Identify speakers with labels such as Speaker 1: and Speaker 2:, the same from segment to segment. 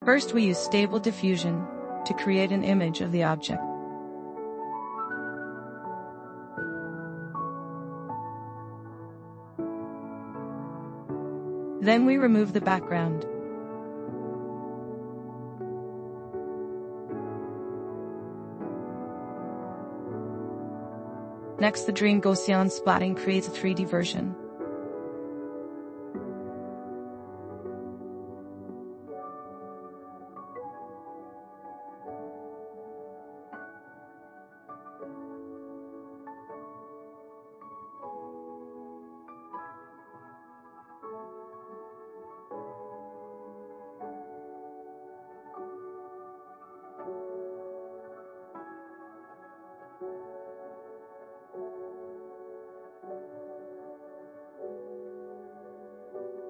Speaker 1: First we use Stable Diffusion to create an image of the object. Then we remove the background. Next, the Dream Gaussian splatting creates a 3D version.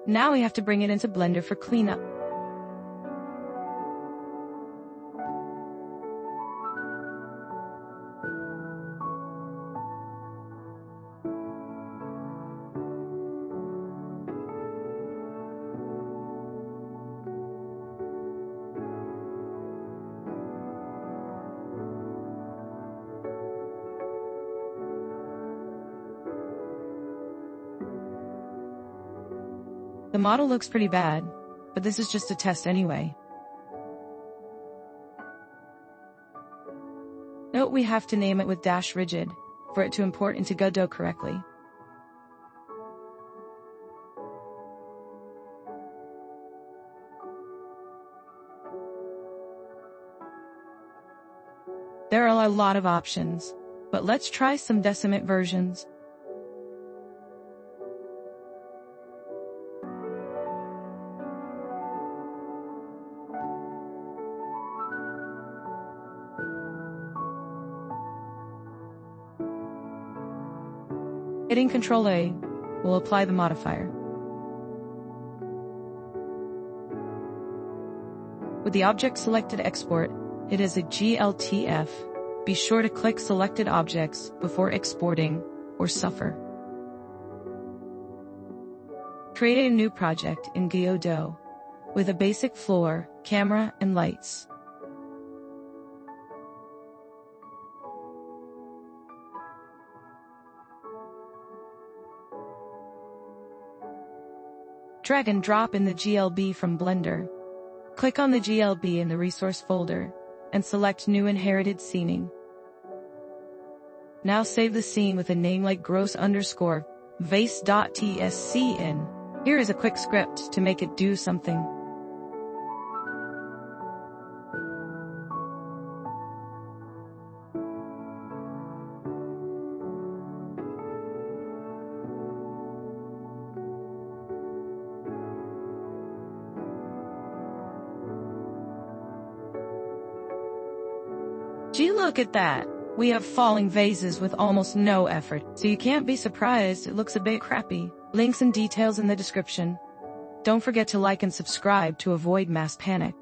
Speaker 1: Now we have to bring it into Blender for cleanup. The model looks pretty bad, but this is just a test anyway. Note we have to name it with -rigid for it to import into Godot correctly. There are a lot of options, but let's try some decimate versions. Hitting Ctrl-A will apply the modifier. With the object selected export, it is a GLTF. Be sure to click selected objects before exporting or suffer. Create a new project in Godot with a basic floor, camera, and lights. Drag and drop in the GLB from Blender. Click on the GLB in the resource folder and select New Inherited Scening. Now save the scene with a name like gross_vase.tscn. Here is a quick script to make it do something. Gee, look at that! We have falling vases with almost no effort, so you can't be surprised it looks a bit crappy. Links and details in the description. Don't forget to like and subscribe to avoid mass panic.